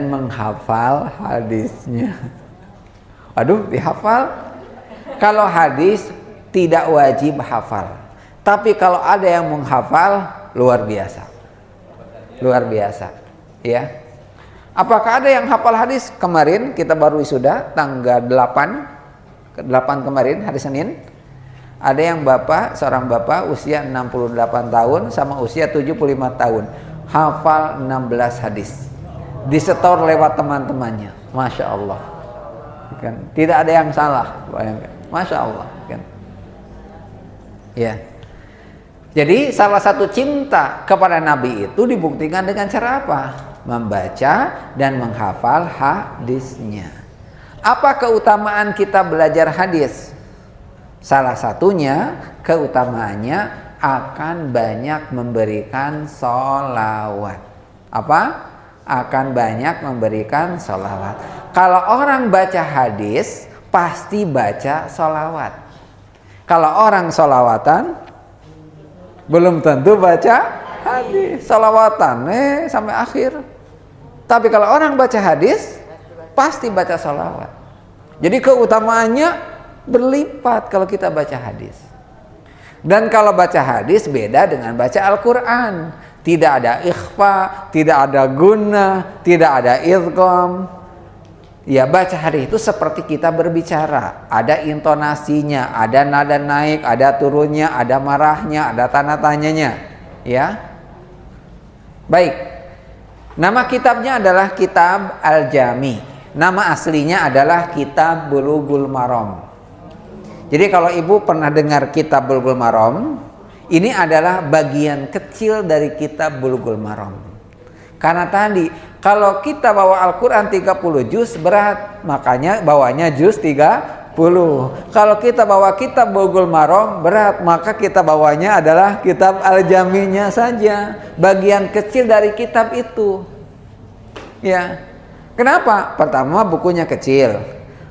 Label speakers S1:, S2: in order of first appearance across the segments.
S1: menghafal hadisnya. Aduh, dihafal. Kalau hadis tidak wajib hafal. Tapi kalau ada yang menghafal, luar biasa. Luar biasa. Ya. Apakah ada yang hafal hadis? Kemarin kita baru wisuda tanggal 8 kemarin, hari Senin. Ada yang seorang bapak usia 68 tahun sama usia 75 tahun. Hafal 16 hadis. Disetor lewat teman-temannya. Masya Allah. Kan? Tidak ada yang salah. Bayangkan. Masya Allah. Kan? Ya. Jadi salah satu cinta kepada Nabi itu dibuktikan dengan cara apa? Membaca dan menghafal hadisnya. Apa keutamaan kita belajar hadis? Salah satunya keutamaannya akan banyak memberikan sholawat. Apa? Akan banyak memberikan sholawat. Kalau orang baca hadis pasti baca sholawat. Kalau orang sholawatan belum tentu baca hadis. Sholawatan sampai akhir. Tapi kalau orang baca hadis pasti baca sholawat. Jadi keutamaannya berlipat kalau kita baca hadis. Dan kalau baca hadis beda dengan baca Al-Quran. Tidak ada ikhfa, tidak ada gunnah, tidak ada idgham. Ya, baca hadis itu seperti kita berbicara. Ada intonasinya, ada nada naik, ada turunnya, ada marahnya, ada tanda tanyanya. Ya. Baik. Nama kitabnya adalah Kitab Al-Jami. Nama aslinya adalah Kitab Bulughul Maram. Jadi kalau ibu pernah dengar Kitab Bulughul Maram, ini adalah bagian kecil dari Kitab Bulughul Maram. Karena tadi kalau kita bawa Al-Quran 30 juz berat, makanya bawanya juz 30. Kalau kita bawa Kitab Bulughul Maram berat, maka kita bawanya adalah Kitab Al-Jami'nya saja, bagian kecil dari kitab itu. Ya. Kenapa? Pertama, bukunya kecil,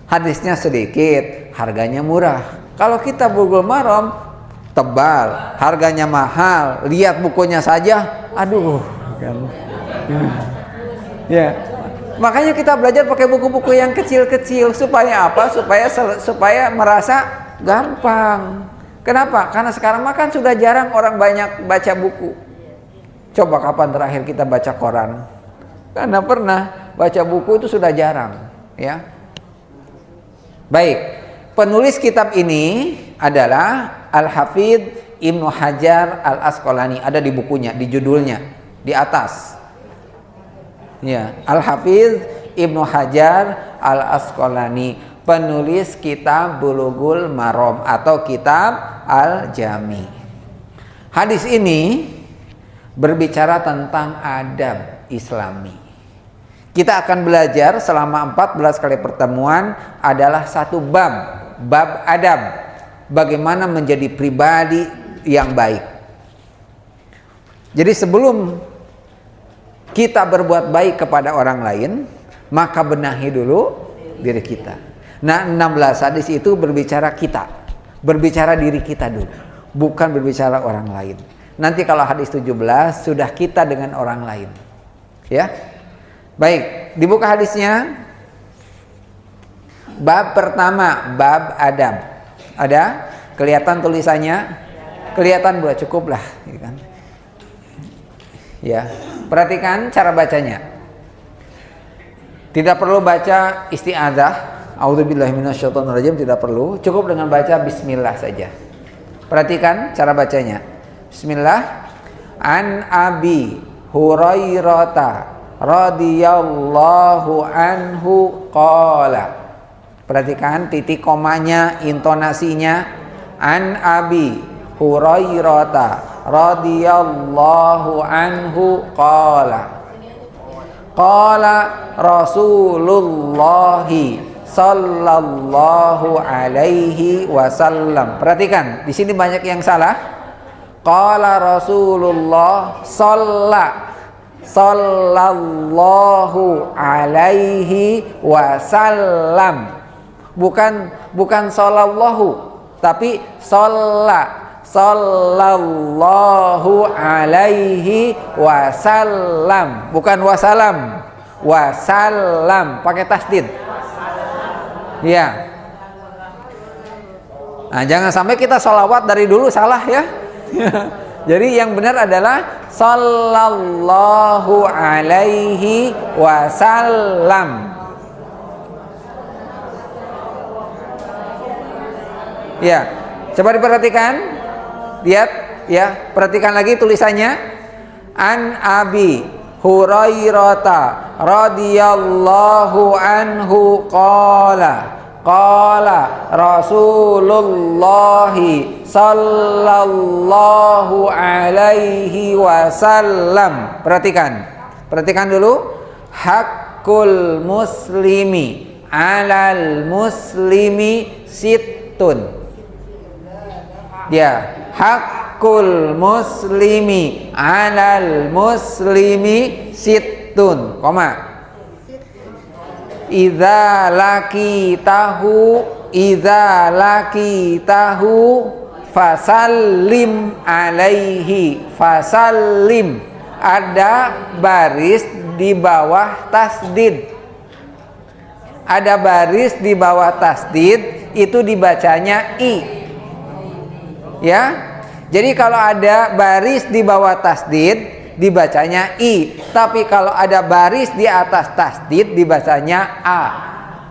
S1: hadisnya sedikit, harganya murah. Kalau Kitab Bulughul Maram tebal, harganya mahal, lihat bukunya saja, aduh kan. Ya. Makanya kita belajar pakai buku-buku yang kecil-kecil supaya apa? Supaya merasa gampang. Kenapa? Karena sekarang kan sudah jarang orang banyak baca buku. Coba kapan terakhir kita baca koran? Karena pernah baca buku itu sudah jarang, ya. Baik, penulis kitab ini adalah Al-Hafidz Ibnu Hajar Al-Asqalani. Ada di bukunya, di judulnya, di atas. Ya, Al-Hafidz Ibnu Hajar Al-Asqalani, penulis Kitab Bulughul Maram atau Kitab Al-Jami. Hadis ini berbicara tentang adab Islami. Kita akan belajar selama 14 kali pertemuan adalah satu bab adab. Bagaimana menjadi pribadi yang baik. Jadi sebelum kita berbuat baik kepada orang lain, maka benahi dulu diri kita. Nah, 16 hadis itu berbicara kita. Berbicara diri kita dulu, bukan berbicara orang lain. Nanti kalau hadis 17 sudah kita dengan orang lain. Ya. Baik, dibuka hadisnya. Bab pertama, bab adab. Ada? Kelihatan tulisannya? Kelihatan, boleh, cukup lah, kan? Ya, perhatikan cara bacanya. Tidak perlu baca isti'adzah, a'udzubillahi minasyaitonirrajim, tidak perlu. Cukup dengan baca bismillah saja. Perhatikan cara bacanya. Bismillah. An Abi Hurairah radhiyallahu anhu qala. Perhatikan titik komanya, intonasinya. An Abi Hurairah radhiyallahu anhu qala. Qala Rasulullah sallallahu alaihi wasallam. Perhatikan, di sini banyak yang salah. Qala Rasulullah sallallahu alaihi wasallam. Bukan sallallahu, tapi sallallahu alaihi wasallam, bukan wasalam. wasallam, pakai tasdid. Ya. Nah, jangan sampai kita sholawat dari dulu salah ya. Jadi yang benar adalah sallallahu alaihi wasallam. Ya, coba diperhatikan, lihat ya, perhatikan lagi tulisannya. An Abi Hurairata radhiyallahu anhu qala Rasulullah sallallahu alaihi wasallam. Perhatikan dulu. Hakul muslimi alal muslimi sittun. Ya, hakul muslimi alal muslimi sittun, koma. Idza laki tahu fasallim alaihi, fasallim, ada baris di bawah tasdid. Ada baris di bawah tasdid, itu dibacanya i. Ya. Jadi kalau ada baris di bawah tasdid dibacanya i, tapi kalau ada baris di atas tasdid dibacanya a.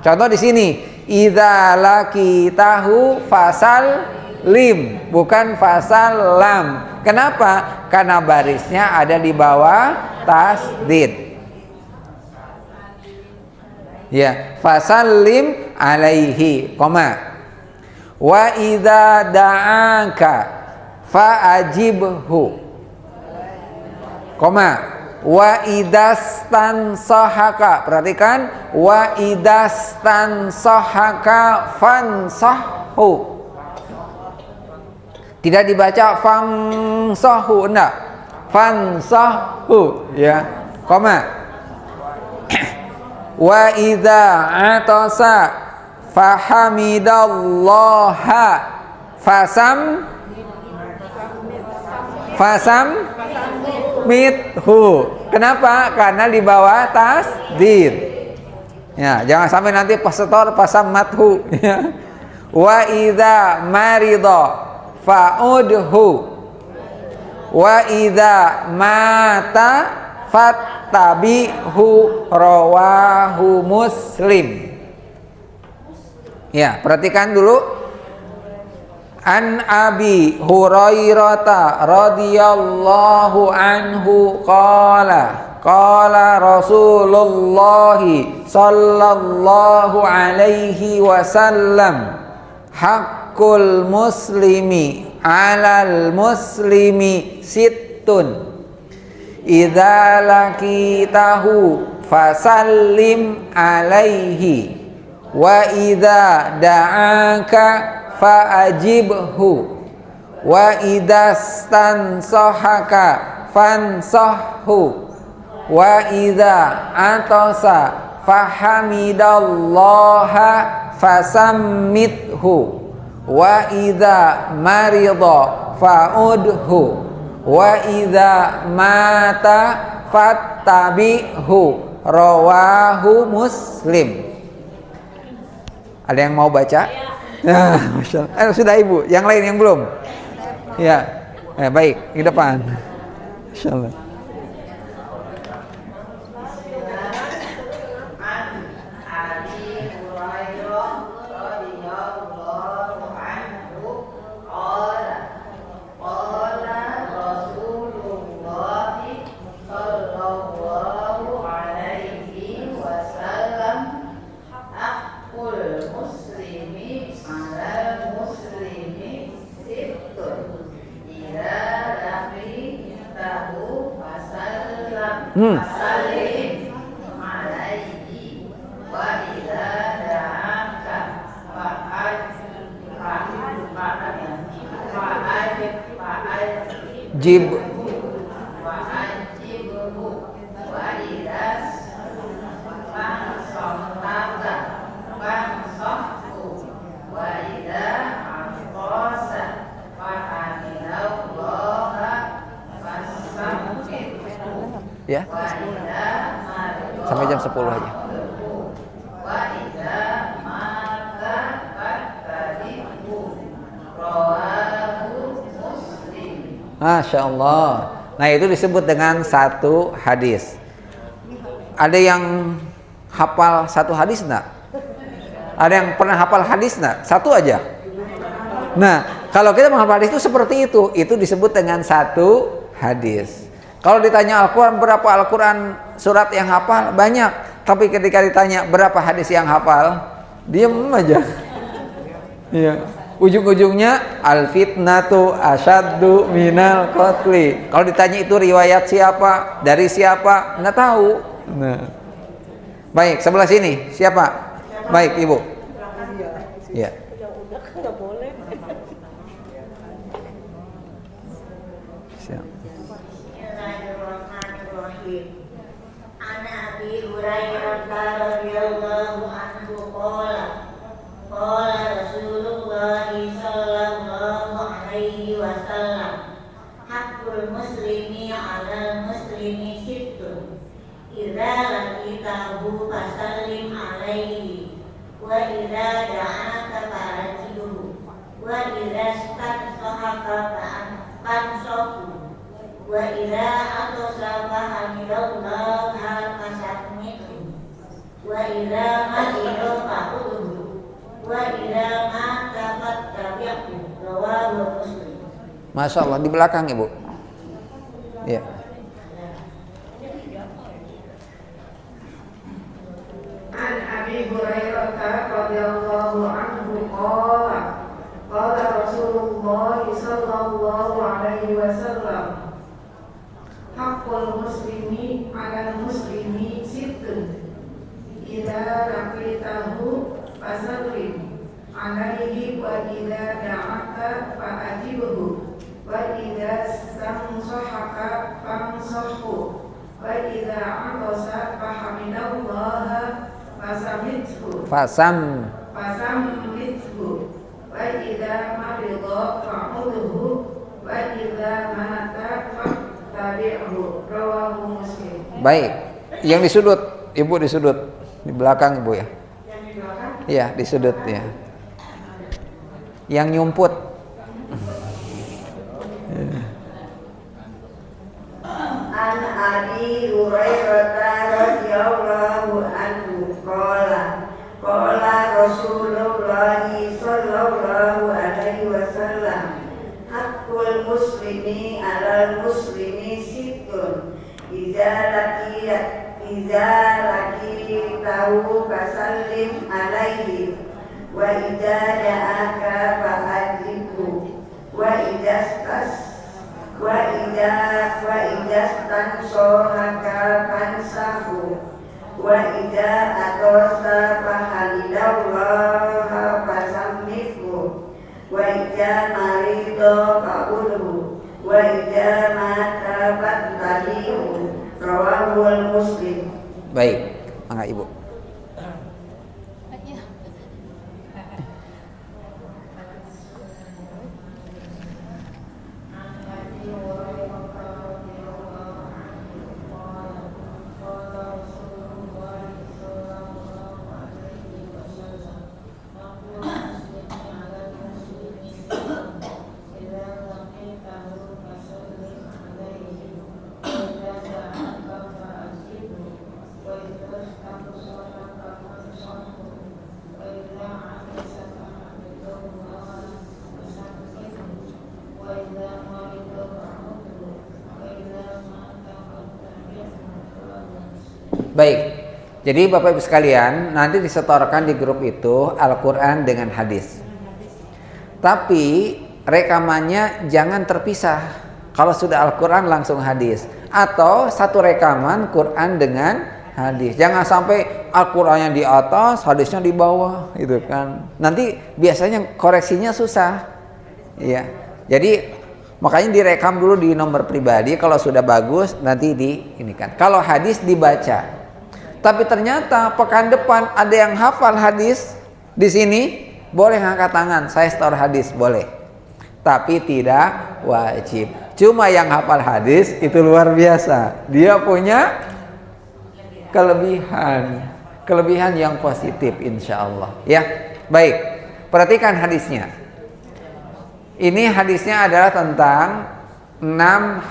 S1: Contoh di sini, idza laqitahu fasal lim, bukan fasal lam. Kenapa? Karena barisnya ada di bawah tasdid. Ya, fasal lim alaihi, koma. Wa idza da'aka fa'ajibhu, koma. Wa idastansahaka, perhatikan, wa idastansahaka fansahhu. Tidak dibaca fansahhu, enggak, fansahhu, ya, koma. Wa idza atasa fahamidallaha mithu. Kenapa? Karena di bawah tasdid. Ya, jangan sampai nanti pasetor pasam mathu. Ya. Wa idza marida fa'udhu. Wa idza mata fattabihu, rawahu Muslim. Ya, perhatikan dulu. An Abi Hurairata radhiyallahu anhu qala Rasulullah sallallahu alaihi wasallam, haqqul muslimi alal muslimi sittun, idza laqitahu fasallim alaihi, wa idza da'aka fa'ajibhu, wa idastansahaka fansahhu, wa idza atasa fahamidallaha fasammithu, wa idza marida fa'udhu, wa idza mata fattabihu, rawahu Muslim. Ada yang mau baca? Ya, Masya Allah. Sudah Ibu, yang lain yang belum? Ya, baik, di depan. Masya Allah. Jib ya. Sampai jam 10 aja. Masya Allah. Nah itu disebut dengan satu hadis. Ada yang hafal satu hadis enggak? Ada yang pernah hafal hadis enggak? Satu aja. Nah kalau kita menghafal hadis itu seperti itu disebut dengan satu hadis. Kalau ditanya Al-Quran berapa Al-Quran surat yang hafal, banyak. Tapi ketika ditanya berapa hadis yang hafal, diem aja. Iya. Ujung-ujungnya al-fitnatu asyaddu minal qatli. Kalau ditanya itu riwayat siapa, dari siapa, nggak tahu. Nah. Baik, sebelah sini siapa? Baik, Ibu. Ya. Siap.
S2: Ana Abi Hurairah radhiyallahu anhu qala Rasulullah sallallahu alaihi wasallam haqqul muslimi 'alal muslimi sittun idza laqitahu fasallim alaihi wa idza da'aka fa'tibuhu wa idza istansahaka fa'ansahu wa idza atasa fahamidallaha fasabmithu wa idza marido fa'udhu wa idza mata fattabi'hu rawahu Muslim.
S1: Masya Allah, di belakang Ibu. Ya.
S3: An Abi Hurairah radhiyallahu anhu qala Rasulullah sallallahu alaihi wasallam haqqul muslimi 'alal muslimi sittun idza laqitahu fasallim alaihi wa idza da'aka fa'ajibhu wa idza stansahaka fansahhu wa idza 'atasa fahamidallaha fasamithu wa idza marida fa'udhu wa idza mata fattabi'hu rawahu Muslim.
S1: Baik, yang di sudut, Ibu di sudut, di belakang Ibu ya.
S3: Yang di belakang?
S1: Iya, di sudut ya. Yang nyumput.
S2: An Abi Hurairah radhiyallahu anhu qala Rasulullah sallallahu alaihi wasallam haqqul muslimi 'alal muslimi sittun idza laqitahu fasallim alaihi wa idza da'aka fa'ajibhu wa idza tansohaka fansahu wa idza atosa fahamidallaha fasammithu wa idza marido fa'udhu wa idza mata fattabi'hu rawahu Muslim.
S1: Baik, mangga Ibu. Baik, jadi Bapak Ibu sekalian, nanti disetorkan di grup itu Al-Quran dengan hadis. Tapi rekamannya jangan terpisah. Kalau sudah Al-Quran langsung hadis, atau satu rekaman Quran dengan hadis. Jangan sampai Al-Qurannya di atas, hadisnya di bawah, gitu kan. Nanti biasanya koreksinya susah. Iya. Jadi makanya direkam dulu di nomor pribadi. Kalau sudah bagus nanti ini kan. Kalau hadis dibaca. Tapi ternyata pekan depan ada yang hafal hadis di sini, boleh ngangkat tangan, saya setor hadis, boleh. Tapi tidak wajib. Cuma yang hafal hadis itu luar biasa. Dia punya kelebihan yang positif insya Allah ya. Baik, perhatikan hadisnya. Ini hadisnya adalah tentang 6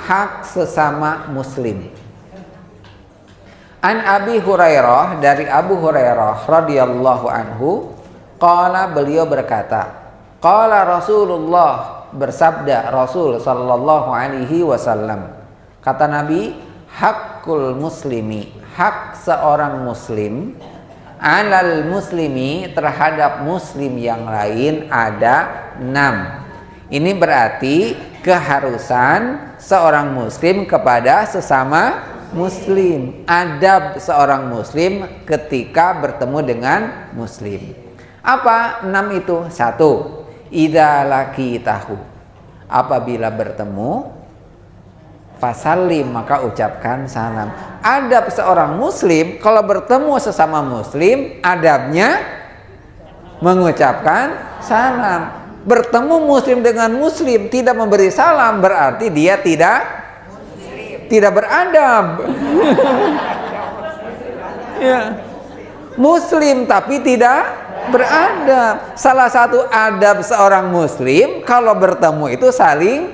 S1: hak sesama muslim. An Abi Hurairah, dari Abu Hurairah radhiyallahu anhu, qala, beliau berkata, qala Rasulullah, bersabda Rasul sallallahu alaihi wasallam, kata Nabi, hakul muslimi, hak seorang muslim, alal muslimi, terhadap muslim yang lain ada 6. Ini berarti keharusan seorang muslim kepada sesama muslim, adab seorang muslim ketika bertemu dengan muslim. Apa 6 itu? 1, idza laqitahu, apabila bertemu, fasallim, maka ucapkan salam. Adab seorang muslim kalau bertemu sesama muslim, adabnya mengucapkan salam. Bertemu muslim dengan muslim tidak memberi salam berarti dia tidak beradab. Ya. Muslim tapi tidak beradab. Salah satu adab seorang muslim kalau bertemu itu saling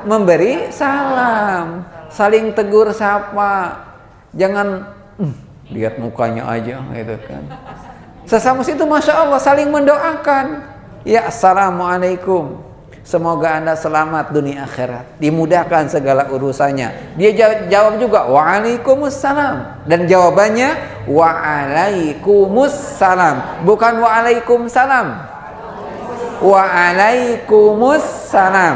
S1: memberi salam, saling tegur sapa. Jangan lihat mukanya aja gitu kan. Sesama itu Masya Allah saling mendoakan. Ya, assalamualaikum, semoga Anda selamat dunia akhirat, dimudahkan segala urusannya. Dia jawab juga waalaikumsalam, dan jawabannya waalaikumsalam, bukan waalaikumsalam, waalaikumsalam.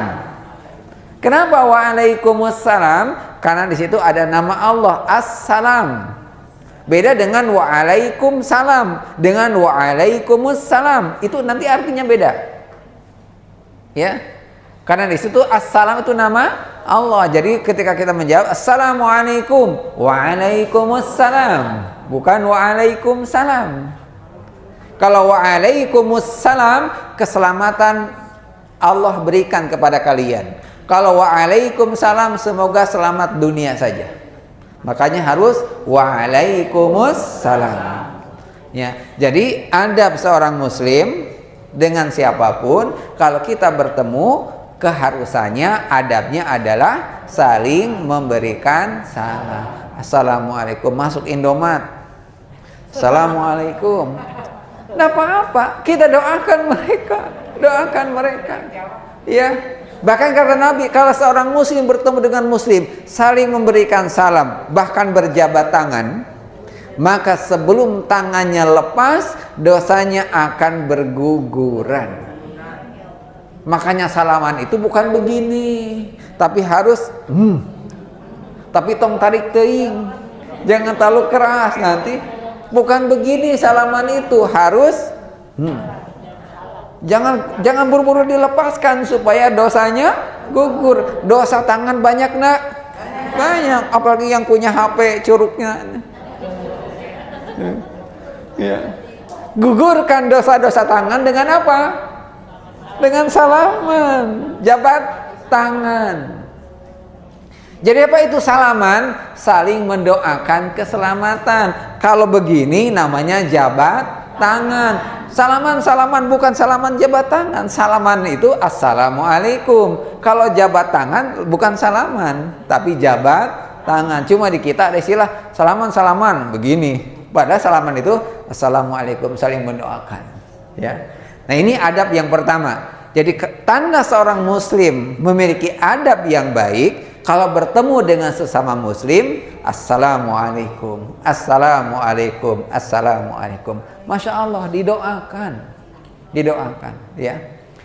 S1: Kenapa waalaikumsalam? Karena di situ ada nama Allah As-Salam. Beda dengan waalaikumsalam, dengan waalaikumsalam itu nanti artinya beda. Ya. Karena di situ As-Salam itu nama Allah. Jadi ketika kita menjawab Assalamualaikum, waalaikumsalam, bukan waalaikumsalam. Kalau waalaikumsalam, keselamatan Allah berikan kepada kalian. Kalau waalaikumsalam, semoga selamat dunia saja. Makanya harus waalaikumsalam. Ya, jadi adab seorang muslim dengan siapapun, kalau kita bertemu, keharusannya adabnya adalah saling memberikan salam. Assalamualaikum, masuk Indomaret, assalamualaikum. Tidak apa-apa, kita doakan mereka, ya. Bahkan kata Nabi, kalau seorang muslim bertemu dengan muslim, saling memberikan salam, bahkan berjabat tangan, maka sebelum tangannya lepas, dosanya akan berguguran. Makanya salaman itu bukan begini, tapi harus tapi tong tarik teing, jangan terlalu keras nanti. Bukan begini salaman itu, harus Jangan buru-buru dilepaskan supaya dosanya gugur. Dosa tangan banyak nak? Banyak, apalagi yang punya HP curugnya. Ya. Gugurkan dosa-dosa tangan dengan apa? Dengan salaman, jabat tangan. Jadi apa itu salaman? Saling mendoakan keselamatan. Kalau begini namanya jabat tangan. Salaman bukan salaman jabat tangan. Salaman itu assalamualaikum. Kalau jabat tangan bukan salaman, tapi jabat tangan. Cuma di kita ada istilah salaman begini. Padahal salaman itu assalamualaikum, saling mendoakan. Ya. Nah, ini adab yang pertama. Jadi tanda seorang muslim memiliki adab yang baik, kalau bertemu dengan sesama muslim, assalamualaikum, assalamualaikum, assalamualaikum. Masya Allah, didoakan, ya.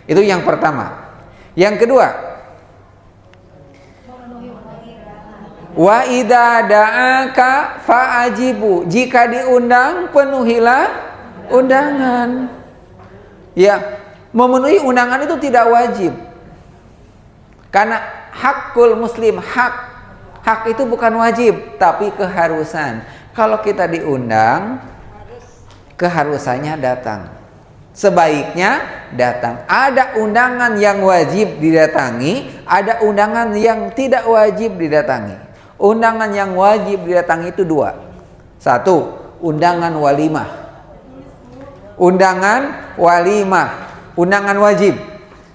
S1: Itu yang pertama. Yang kedua, wa idza da'aka fa'ajibu, jika diundang penuhilah undangan. Ya, memenuhi undangan itu tidak wajib. Karena hakul muslim, hak itu bukan wajib, tapi keharusan. Kalau kita diundang, keharusannya datang. Sebaiknya datang. Ada undangan yang wajib didatangi, ada undangan yang tidak wajib didatangi. Undangan yang wajib didatangi itu 2. Satu, undangan walimah. Undangan walimah, undangan wajib.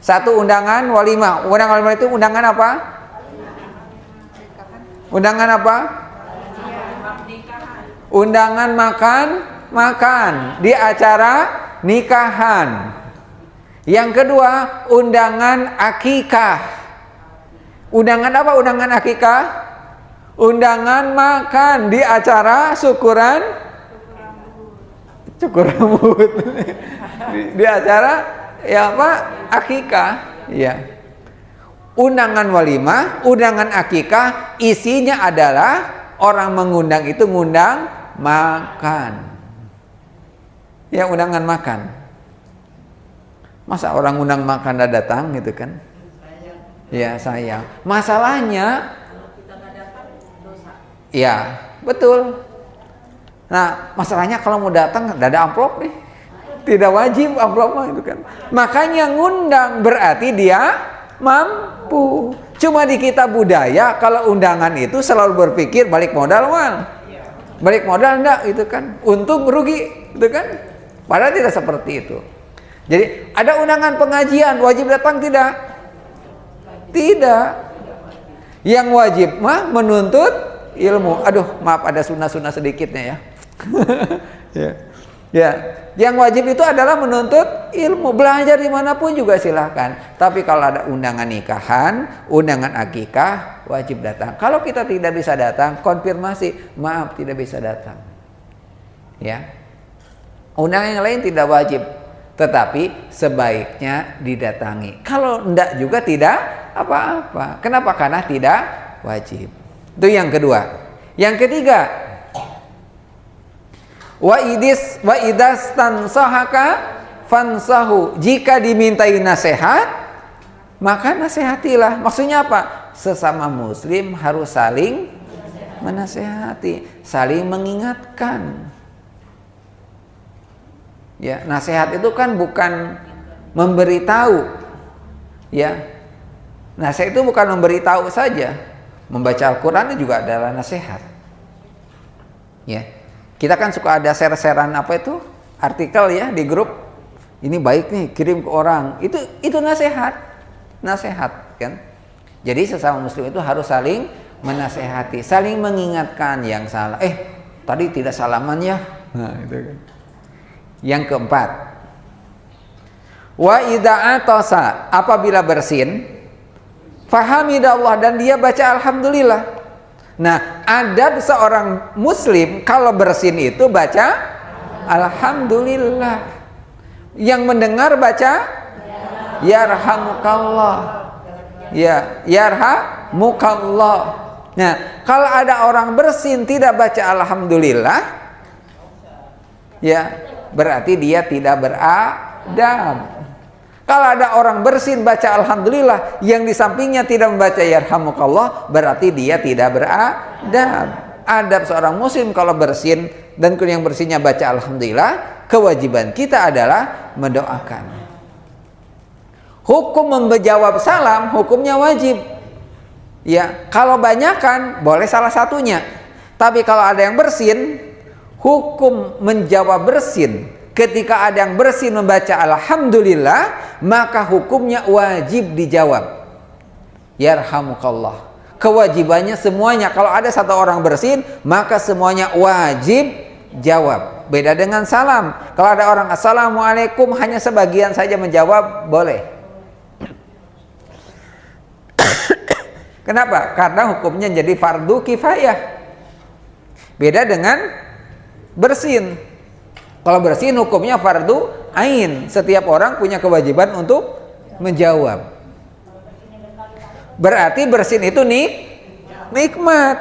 S1: Satu, undangan walimah. Undangan walimah itu undangan apa? Undangan apa? Undangan makan di acara nikahan. Yang kedua, undangan akikah. Undangan apa? Undangan akikah? Undangan makan di acara syukur rambut. Di acara ya apa? Akikah, ya. Undangan walimah, undangan akikah, isinya adalah orang mengundang itu ngundang makan. Ya, undangan makan. Masa orang undang makan dah datang gitu kan? Ya, sayang. Masalahnya ya, betul. Nah, masalahnya kalau mau datang tidak ada amplop nih. Tidak wajib amplopnya itu kan. Makanya ngundang berarti dia mampu. Cuma di kita budaya kalau undangan itu selalu berpikir balik modal wan. Balik modal enggak gitu kan. Untung rugi gitu kan. Padahal tidak seperti itu. Jadi ada undangan pengajian wajib datang tidak? Tidak. Yang wajib mah menuntut ilmu. Aduh, maaf ada sunnah-sunnah sedikitnya ya. Ya. Ya, yang wajib itu adalah menuntut ilmu. Belajar dimanapun juga silahkan. Tapi kalau ada undangan nikahan, undangan akikah, wajib datang. Kalau kita tidak bisa datang, konfirmasi, maaf tidak bisa datang. Ya, undangan yang lain tidak wajib, tetapi sebaiknya didatangi. Kalau tidak juga tidak apa-apa. Kenapa? Karena tidak wajib. Itu yang kedua. Yang ketiga, wa idas tansahaka fansahu. Jika dimintai nasihat, maka nasihatilah. Maksudnya apa? Sesama muslim harus saling menasihati, saling mengingatkan. Ya, nasihat itu kan bukan memberitahu. Ya. Nasihat itu bukan memberitahu saja. Membaca Al-Qur'an juga adalah nasihat. Ya. Kita kan suka ada share-sharean apa itu? Artikel ya di grup. Ini baik nih, kirim ke orang. Itu nasihat. Nasihat kan. Jadi sesama muslim itu harus saling menasehati, saling mengingatkan yang salah. Tadi tidak salaman ya. Nah, itu kan. Yang keempat. Wa idza atasa, apabila bersin, fahamidallah dan dia baca alhamdulillah. Nah, adab seorang muslim kalau bersin itu baca alhamdulillah. Yang mendengar baca yarhamukallah. Ya, yarhamukallah. Nah, kalau ada orang bersin tidak baca alhamdulillah, ya, berarti dia tidak beradab. Kalau ada orang bersin baca alhamdulillah, yang di sampingnya tidak membaca yarhamukallah, berarti dia tidak beradab. Adab seorang muslim kalau bersin dan yang bersinnya baca alhamdulillah, kewajiban kita adalah mendoakan. Hukum menjawab salam, hukumnya wajib. Ya, kalau banyakan boleh salah satunya. Tapi kalau ada yang bersin, hukum menjawab bersin. Ketika ada yang bersin membaca alhamdulillah, maka hukumnya wajib dijawab. Yarhamukallah. Kewajibannya semuanya. Kalau ada satu orang bersin, maka semuanya wajib jawab. Beda dengan salam. Kalau ada orang assalamualaikum, hanya sebagian saja menjawab, boleh. Kenapa? Karena hukumnya jadi fardu kifayah. Beda dengan bersin. Kalau bersin hukumnya fardu ain. Setiap orang punya kewajiban untuk menjawab. Berarti bersin itu nikmat.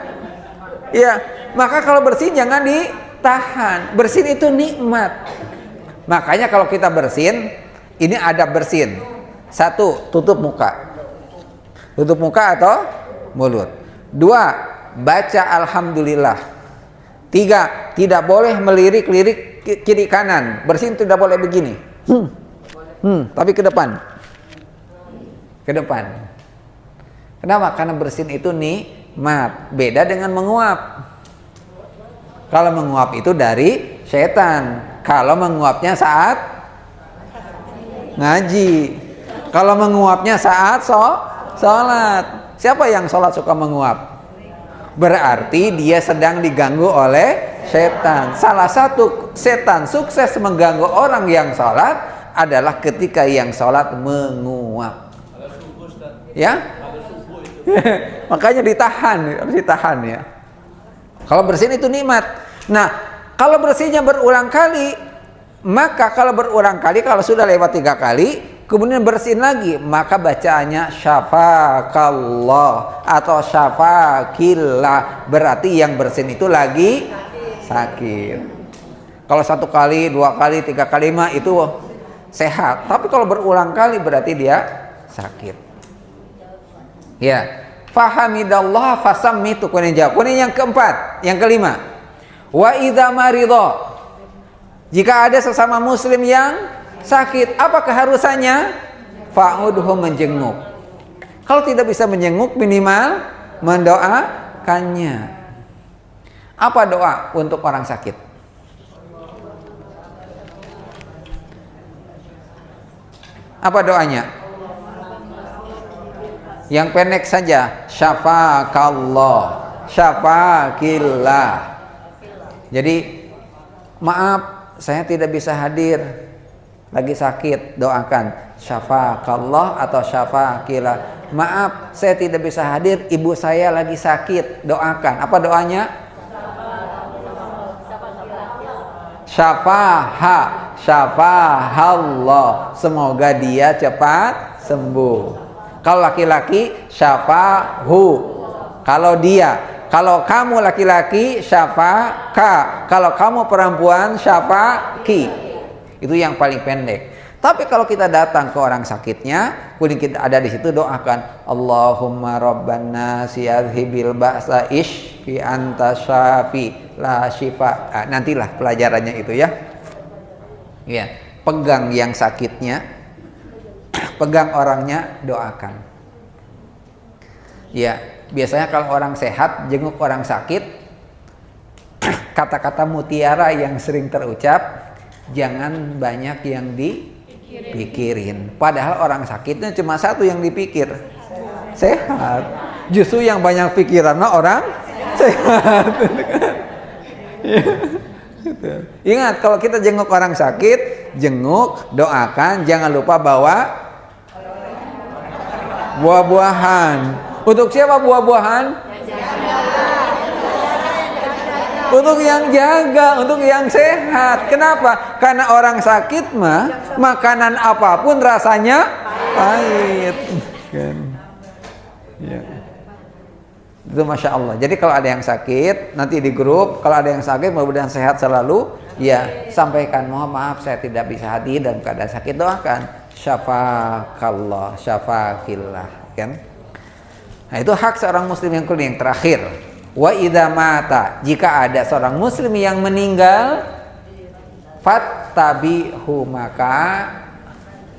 S1: Ya, maka kalau bersin jangan ditahan. Bersin itu nikmat. Makanya kalau kita bersin, ini adab bersin. Satu, tutup muka. Tutup muka atau mulut. Dua, baca alhamdulillah. Tiga, tidak boleh melirik-lirik kiri kanan. Bersin tidak boleh begini. Tapi ke depan. Ke depan. Kenapa? Karena bersin itu nikmat. Beda dengan menguap. Kalau menguap itu dari setan. Kalau menguapnya saat ngaji. Kalau menguapnya saat sholat. Siapa yang sholat suka menguap? Berarti dia sedang diganggu oleh setan. Salah satu setan sukses mengganggu orang yang sholat adalah ketika yang sholat menguap. Ya? Makanya harus ditahan ya. Kalau bersin itu nikmat. Nah, kalau bersihnya berulang kali, maka kalau berulang kali, kalau sudah lewat 3 kali, kemudian bersin lagi, maka bacaannya syafakallah atau syafakillah. Berarti yang bersin itu lagi sakit. Kalau 1 kali, 2 kali, 3 kali mah itu sehat. Tapi kalau berulang kali berarti dia sakit. Ya. Fahamidallah fasammitu. Kuning jawab. Kuning yang keempat, yang kelima. Wa idza maridha. Jika ada sesama muslim yang sakit, apa keharusannya? Fa'udhu, menjenguk. Kalau tidak bisa menjenguk, minimal mendoakannya. Apa doa untuk orang sakit? Apa doanya? Yang pendek saja, syafakallah, syafakillah. Jadi, maaf saya tidak bisa hadir, lagi sakit, doakan syafakallah atau syafakillah. Maaf saya tidak bisa hadir, ibu saya lagi sakit, doakan. Apa doanya? Syafahallah, semoga dia cepat sembuh. Kalau laki-laki syafahu. Kalau kamu laki-laki syafaka. Kalau kamu perempuan syafaki. Itu yang paling pendek. Tapi kalau kita datang ke orang sakitnya, kemudian kita ada di situ, doakan Allahumma rabban nasi adhibil ba'sa ishfi anta syafi la syifa. Nantilah pelajarannya itu ya. Ya, pegang yang sakitnya, pegang orangnya, doakan. Ya, biasanya kalau orang sehat jenguk orang sakit, kata-kata mutiara yang sering terucap, jangan banyak yang dipikirin. Padahal orang sakitnya cuma satu yang dipikir, sehat. Justru yang banyak pikiran mah orang sehat. Ingat, kalau kita jenguk orang sakit, jenguk, doakan, jangan lupa bawa buah-buahan. Untuk siapa buah-buahan? Untuk yang jaga, untuk yang sehat. Kenapa? Karena orang sakit mah makanan apapun rasanya pahit. Kan? Ya. Itu Masya Allah. Jadi kalau ada yang sakit, nanti di grup, kalau ada yang sakit mudah-mudahan sehat selalu, ya sampaikan, mohon maaf saya tidak bisa hadir dalam keadaan sakit, doakan syafakallah, syafakillah, kan? Nah, itu hak seorang muslim yang kedua, yang terakhir. Wa idza mata, jika ada seorang muslim yang meninggal, fattabihu, maka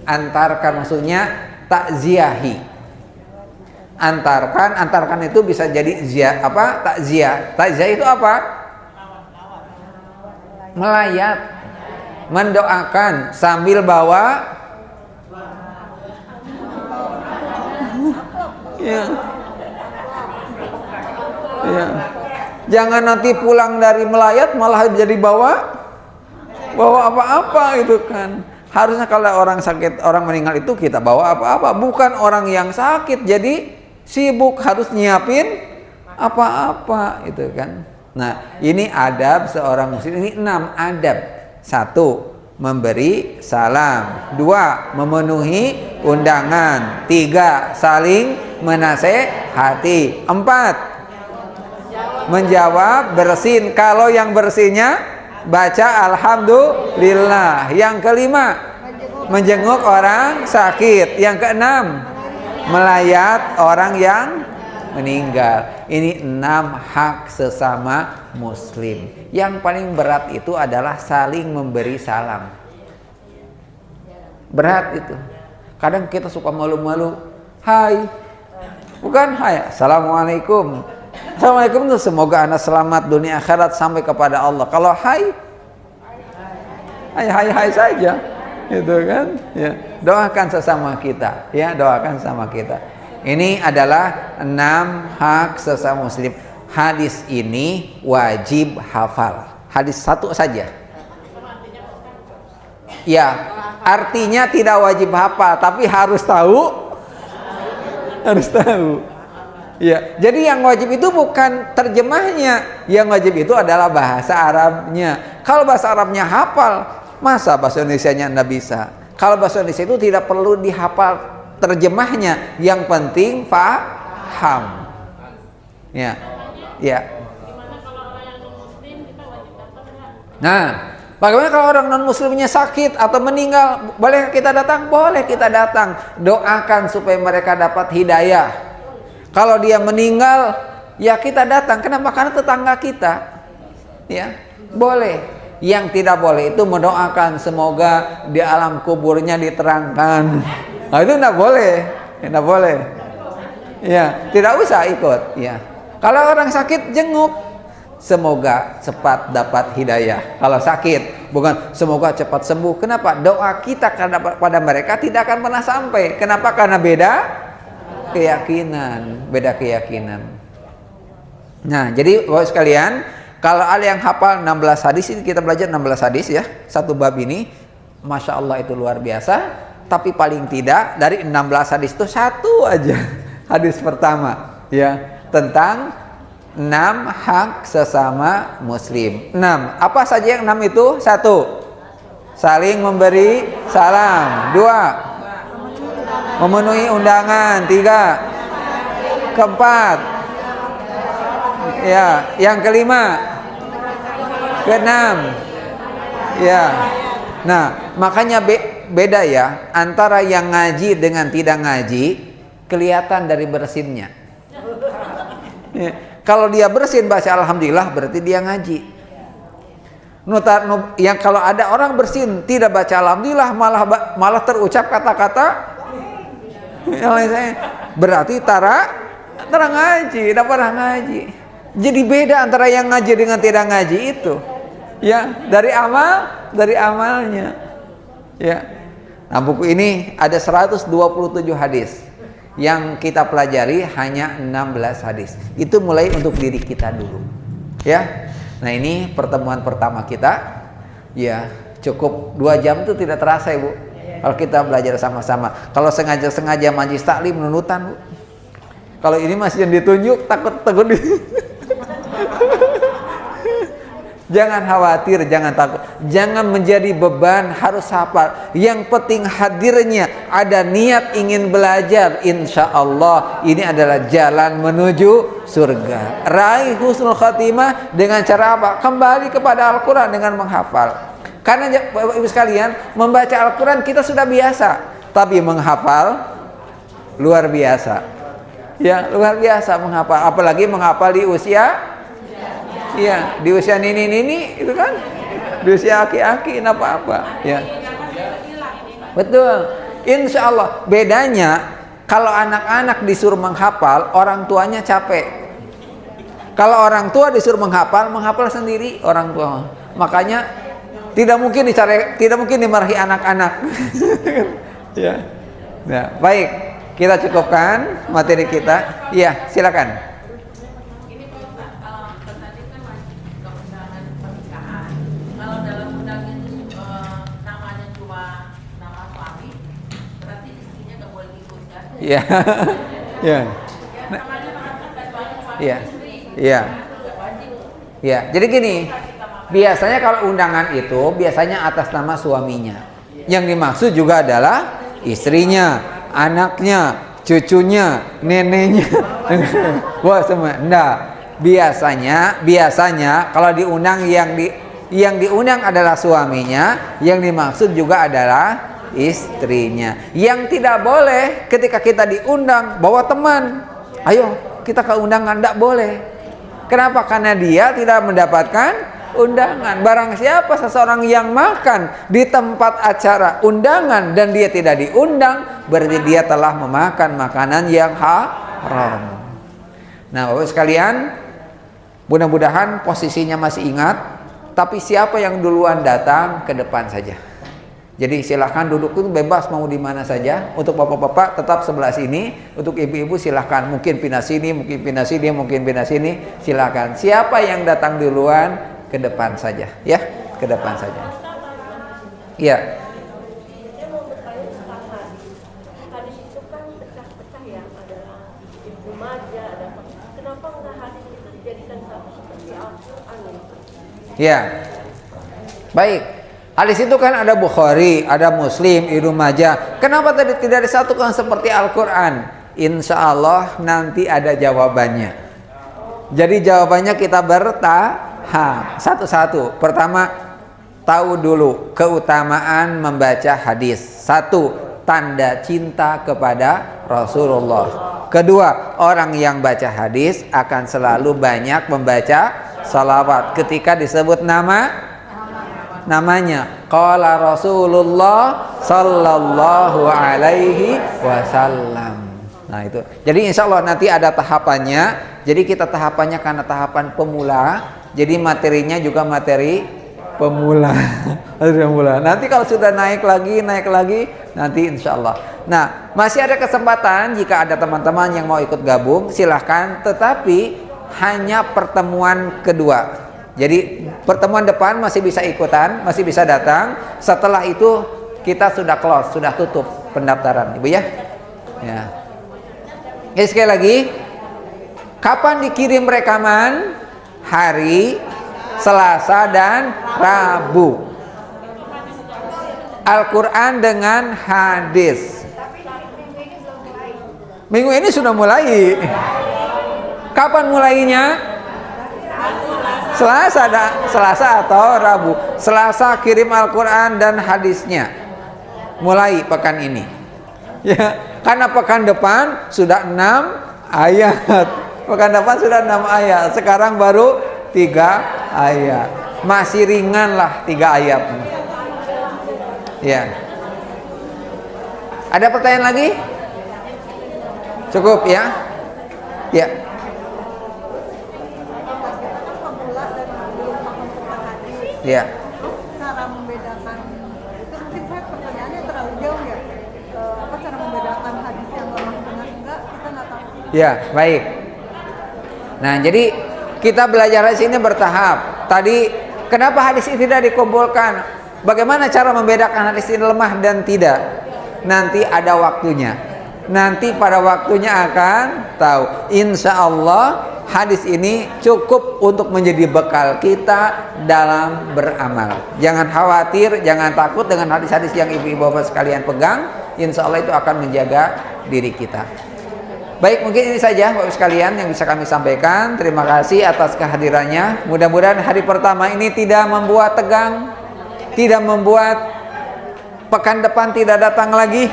S1: antarkan, maksudnya takziahi. Antarkan itu bisa jadi takziah. Takziah itu apa? Melayat, mendoakan sambil bawa ya. Ya. Jangan nanti pulang dari melayat malah jadi bawa apa-apa itu kan. Harusnya kalau orang sakit, orang meninggal itu kita bawa apa-apa, bukan orang yang sakit jadi sibuk harus nyiapin apa-apa itu kan. Nah, ini adab seorang muslim, ini 6 adab. 1, memberi salam. 2, memenuhi undangan. 3, saling menasehati. 4, menjawab bersin. Kalau yang bersihnya baca alhamdulillah. Yang kelima, menjenguk orang sakit. Yang keenam, melayat orang yang meninggal. Ini 6 hak sesama muslim. Yang paling berat itu adalah saling memberi salam. Berat itu. Kadang kita suka malu-malu. Hai. Bukan hai. Assalamualaikum. Assalamualaikum itu semoga anda selamat dunia akhirat sampai kepada Allah. Kalau hai saja, gitu kan? Ya, doakan sesama kita, ya doakan sama kita. Ini adalah 6 hak sesama muslim. Hadis ini wajib hafal. Hadis satu saja. Ya, artinya tidak wajib hafal, tapi harus tahu. Harus tahu. Ya, jadi yang wajib itu bukan terjemahnya. Yang wajib itu adalah bahasa Arabnya. Kalau bahasa Arabnya hafal, masa bahasa Indonesianya Anda bisa? Kalau bahasa Indonesia itu tidak perlu dihafal terjemahnya, yang penting paham. Ya. Ya. Nah, bagaimana kalau orang non muslimnya sakit atau meninggal, boleh kita datang? Boleh kita datang. Doakan supaya mereka dapat hidayah. Kalau dia meninggal, ya kita datang. Kenapa? Karena tetangga kita. Ya, boleh. Yang tidak boleh itu mendoakan semoga di alam kuburnya diterangkan. Nah, itu tidak boleh. Tidak boleh. Ya, tidak usah ikut. Ya. Kalau orang sakit, jenguk. Semoga cepat dapat hidayah. Kalau sakit, bukan semoga cepat sembuh. Kenapa? Doa kita pada mereka tidak akan pernah sampai. Kenapa? Karena beda keyakinan. Beda keyakinan. Nah, jadi Bapak sekalian, kalau ada yang hafal 16 hadis, ini kita belajar 16 hadis ya. Satu bab ini, Masya Allah itu luar biasa. Tapi paling tidak dari 16 hadis itu satu aja. Hadis pertama ya, tentang 6 hak sesama muslim. 6. Apa saja yang 6 itu? 1. Saling memberi salam. 2. Memenuhi undangan. 3. Keempat. Ya, yang kelima. Keenam. Ya. Nah, makanya beda ya antara yang ngaji dengan tidak ngaji, kelihatan dari bersinnya. Ya. Kalau dia bersin baca alhamdulillah berarti dia ngaji. Yang kalau ada orang bersin tidak baca alhamdulillah malah terucap kata-kata yang lain, saya berarti tara ngaji, tidak pernah ngaji. Jadi beda antara yang ngaji dengan tidak ngaji itu. Ya, dari amalnya. Ya. Nah, buku ini ada 127 hadis. Yang kita pelajari hanya 16 hadis. Itu mulai untuk diri kita dulu. Ya. Nah, ini pertemuan pertama kita. Ya, cukup 2 jam itu tidak terasa, Ibu. Kalau kita belajar sama-sama. Kalau sengaja majlis taklim nunutan, Bu. Kalau ini masih yang ditunjuk takut di Jangan khawatir, jangan takut, jangan menjadi beban, harus hafal. Yang penting hadirnya, ada niat ingin belajar. Insya Allah ini adalah jalan menuju surga. Raih husnul khatimah dengan cara apa? Kembali kepada Al-Quran dengan menghafal. Karena Bapak Ibu sekalian, membaca Al-Quran kita sudah biasa, tapi menghafal luar biasa. Ya, luar biasa menghafal. Apalagi menghafal di usia. Iya, di usia nini itu kan, di usia aki-aki apa-apa, ya. Betul. Insya Allah bedanya kalau anak-anak disuruh menghafal, orang tuanya capek. Kalau orang tua disuruh menghafal sendiri orang tua. Makanya tidak mungkin dimarahi anak-anak. Ya. Ya, baik. Kita cukupkan materi kita. Iya, silakan. Iya, iya, iya, iya, iya. Jadi gini, biasanya kalau undangan itu biasanya atas nama suaminya. Yang dimaksud juga adalah istrinya, anaknya, cucunya, neneknya. Wah semua, enggak. Biasanya kalau diundang yang diundang adalah suaminya, yang dimaksud juga adalah istrinya. Yang tidak boleh ketika kita diundang bawa teman, ayo kita ke undangan, tidak boleh. Kenapa? Karena dia tidak mendapatkan undangan. Barang siapa seseorang yang makan di tempat acara undangan dan dia tidak diundang, berarti dia telah memakan makanan yang haram. Nah, Bapak sekalian, Mudah-mudahan posisinya masih ingat, tapi siapa yang duluan datang ke depan saja. Jadi silahkan duduk itu bebas mau di mana saja. Untuk bapak-bapak tetap sebelah sini, untuk ibu-ibu silahkan mungkin pindah sini, mungkin pindah sini, mungkin pindah sini, silahkan. Siapa yang datang duluan ke depan saja, ya, ke depan saja. Iya.
S4: Saya mau bertanya tentang hadis. Hadis itu kan pecah-pecah ya, ada Ibnu Majah, ada apa. Kenapa nggak hadis itu dijadikan satu seperti Al-Quran gitu?
S1: Ya. Baik. Hadis itu kan ada Bukhari, ada Muslim, Ibnu Majah. Kenapa tadi tidak disatukan seperti Al-Quran? Insya Allah nanti ada jawabannya. Jadi jawabannya kita bertahap satu-satu. Pertama, tahu dulu keutamaan membaca hadis. Satu, tanda cinta kepada Rasulullah. Kedua, orang yang baca hadis akan selalu banyak membaca salawat ketika disebut namanya. Qala Rasulullah sallallahu alaihi wasallam. Nah itu. Jadi insya Allah nanti ada tahapannya. Jadi kita tahapannya karena tahapan pemula. Jadi materinya juga materi pemula. Nanti kalau sudah naik lagi, nanti insya Allah. Nah, masih ada kesempatan jika ada teman-teman yang mau ikut gabung, silahkan. Tetapi hanya pertemuan kedua. Jadi pertemuan depan masih bisa ikutan, masih bisa datang. Setelah itu kita sudah close, sudah tutup pendaftaran, Ibu ya. Ya. Sekali lagi, kapan dikirim rekaman? Hari Selasa dan Rabu. Al-Quran dengan hadis. Minggu ini sudah mulai. Kapan mulainya? Selasa atau Rabu. Selasa kirim Al-Quran dan hadisnya. Mulai pekan ini. Ya, karena pekan depan sudah 6 ayat. Pekan depan sudah 6 ayat. Sekarang baru 3 ayat. Masih ringan lah 3 ayat. Ya. Ada pertanyaan lagi? Cukup ya? Ya. Ya.
S5: Cara membedakan itu mungkin saya pertanyaannya terlalu jauh ya. Apa cara membedakan hadis yang lemah dengan enggak kita nggak tahu.
S1: Ya, baik. Nah, jadi kita belajar di sini bertahap. Tadi kenapa hadis ini tidak dikumpulkan? Bagaimana cara membedakan hadis ini lemah dan tidak? Nanti ada waktunya. Nanti pada waktunya akan tahu. Insya Allah hadis ini cukup untuk menjadi bekal kita dalam beramal. Jangan khawatir, jangan takut dengan hadis-hadis yang ibu-ibu bapak sekalian pegang. Insya Allah itu akan menjaga diri kita. Baik, mungkin ini saja bapak sekalian yang bisa kami sampaikan. Terima kasih atas kehadirannya. Mudah-mudahan hari pertama ini tidak membuat tegang, tidak membuat pekan depan tidak datang lagi.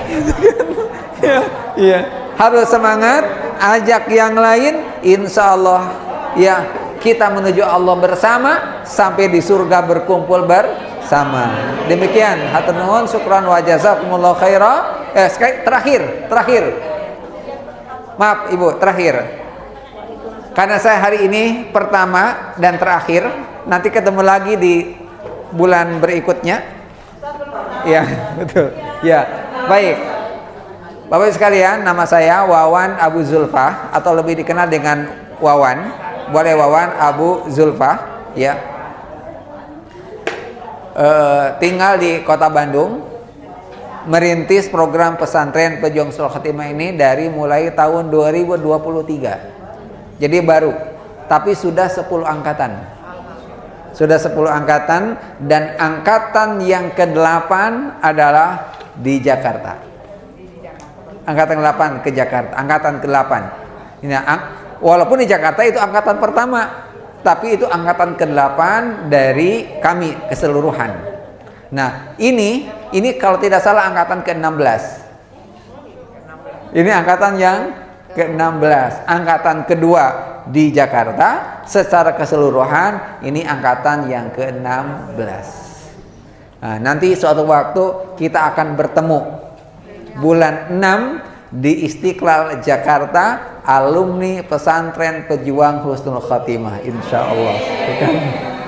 S1: Ya, harus semangat, ajak yang lain, insya Allah ya kita menuju Allah bersama sampai di surga berkumpul bersama. Demikian, hatur nuhun, syukran wa jazakumullah khaira. Terakhir. Maaf Ibu, terakhir. Karena saya hari ini pertama dan terakhir, nanti ketemu lagi di bulan berikutnya. Ya, betul. Ya, baik. Bapak sekalian, nama saya Wawan Abu Zulfa atau lebih dikenal dengan Wawan. Boleh Wawan Abu Zulfa, ya. Tinggal di Kota Bandung. Merintis program pesantren Pejuang Sul Khotimah ini dari mulai tahun 2023. Jadi baru, tapi sudah 10 angkatan. Sudah 10 angkatan dan angkatan yang ke-8 adalah di Jakarta. Angkatan ke-8 ke Jakarta, angkatan ke-8. Ini walaupun di Jakarta itu angkatan pertama, tapi itu angkatan ke-8 dari kami keseluruhan. Nah, ini kalau tidak salah angkatan ke-16. Ini angkatan yang ke-16, angkatan kedua di Jakarta secara keseluruhan, ini angkatan yang ke-16. Nah, nanti suatu waktu kita akan bertemu bulan 6 di Istiqlal Jakarta alumni pesantren pejuang husnul khotimah, insya Allah.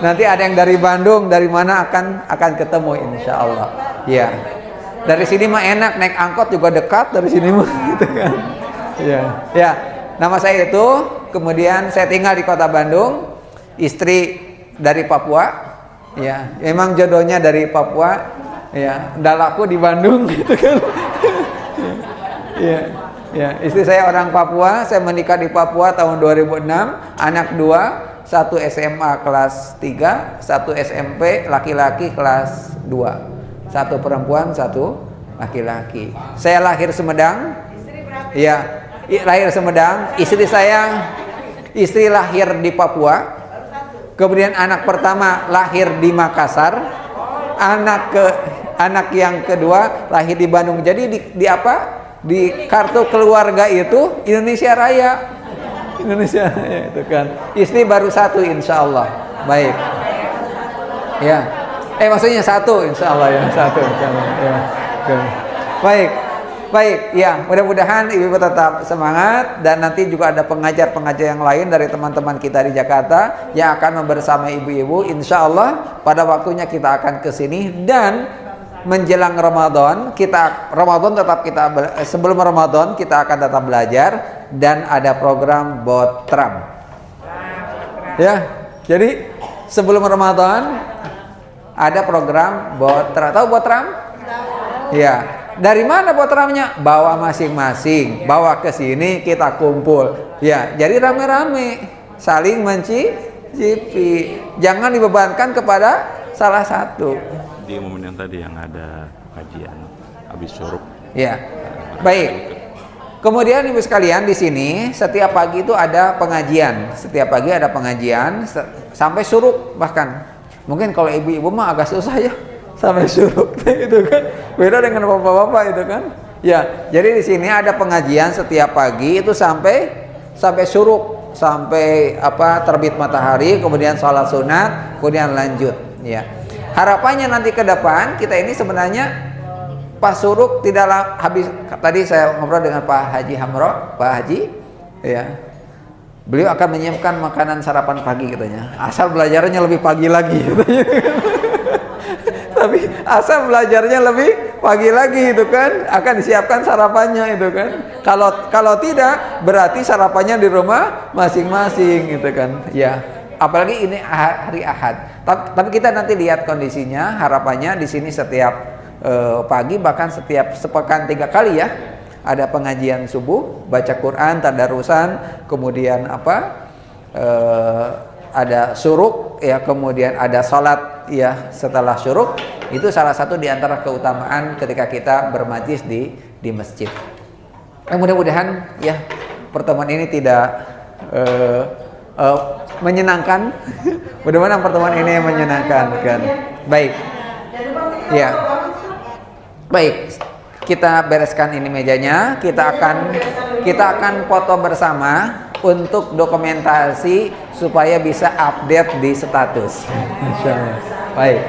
S1: Nanti ada yang dari Bandung, dari mana akan ketemu, insya Allah. Ya, dari sini mah enak, naik angkot juga dekat dari sini mah, gitu kan. Ya, ya. Nama saya itu, kemudian saya tinggal di kota Bandung, istri dari Papua, ya, memang jodohnya dari Papua, ya, udah laku di Bandung, gitu kan. Ya, ya, istri saya orang Papua, saya menikah di Papua tahun 2006, anak 2, 1 SMA kelas 3, 1 SMP laki-laki kelas 2, 1 perempuan, 1 laki-laki. Saya lahir Sumedang, ya. Lahir Sumedang, istri lahir di Papua, kemudian anak pertama lahir di Makassar, anak yang kedua lahir di Bandung. Jadi di kartu keluarga itu Indonesia Raya, itu kan. Istri baru 1, insya Allah. Baik, ya. Maksudnya 1, insya Allah ya, 1. Ya. Baik, ya, mudah-mudahan ibu-ibu tetap semangat, dan nanti juga ada pengajar-pengajar yang lain dari teman-teman kita di Jakarta yang akan membersama ibu-ibu. Insya Allah pada waktunya kita akan ke sini, dan menjelang Ramadan sebelum Ramadan kita akan tetap belajar, dan ada program Botram. Ya, jadi sebelum Ramadan ada program Botram. Tahu Botram? Ya. Dari mana Botramnya? Bawa masing-masing, bawa ke sini, kita kumpul. Ya, jadi rame-rame, saling mencicipi. Jangan dibebankan kepada salah satu.
S6: Di momen yang tadi yang ada kajian habis syuruk.
S1: Ya. Baik. Kemudian ibu sekalian, di sini setiap pagi itu ada pengajian. Setiap pagi ada pengajian sampai syuruk bahkan. Mungkin kalau ibu-ibu mah agak susah ya. Sampai syuruk itu kan, beda dengan bapak-bapak itu kan. Ya, jadi di sini ada pengajian setiap pagi itu sampai syuruk, sampai terbit matahari, kemudian sholat sunat, kemudian lanjut. Ya, harapannya nanti ke depan kita ini sebenarnya pas syuruk tidaklah habis. Tadi saya ngobrol dengan Pak Haji Hamro, Pak Haji, ya, beliau akan menyiapkan makanan sarapan pagi katanya. Asal belajarnya lebih pagi lagi. Katanya. Tapi asal belajarnya lebih pagi lagi itu kan, akan disiapkan sarapannya itu kan. Kalau tidak, berarti sarapannya di rumah masing-masing gitu kan. Ya, apalagi ini hari Ahad. Tapi kita nanti lihat kondisinya. Harapannya di sini setiap pagi, bahkan setiap sepekan 3 kali ya, ada pengajian subuh, baca Quran, tadarusan, kemudian ada syuruk ya, kemudian ada salat ya setelah syuruk. Itu salah satu di antara keutamaan ketika kita bermajlis di masjid. Mudah-mudahan ya pertemuan ini tidak menyenangkan. Mudah-mudahan pertemuan ini menyenangkan kan. Baik. Ya. Baik. Kita bereskan ini mejanya. Kita akan foto bersama untuk dokumentasi supaya bisa update di status. Insyaallah. Baik.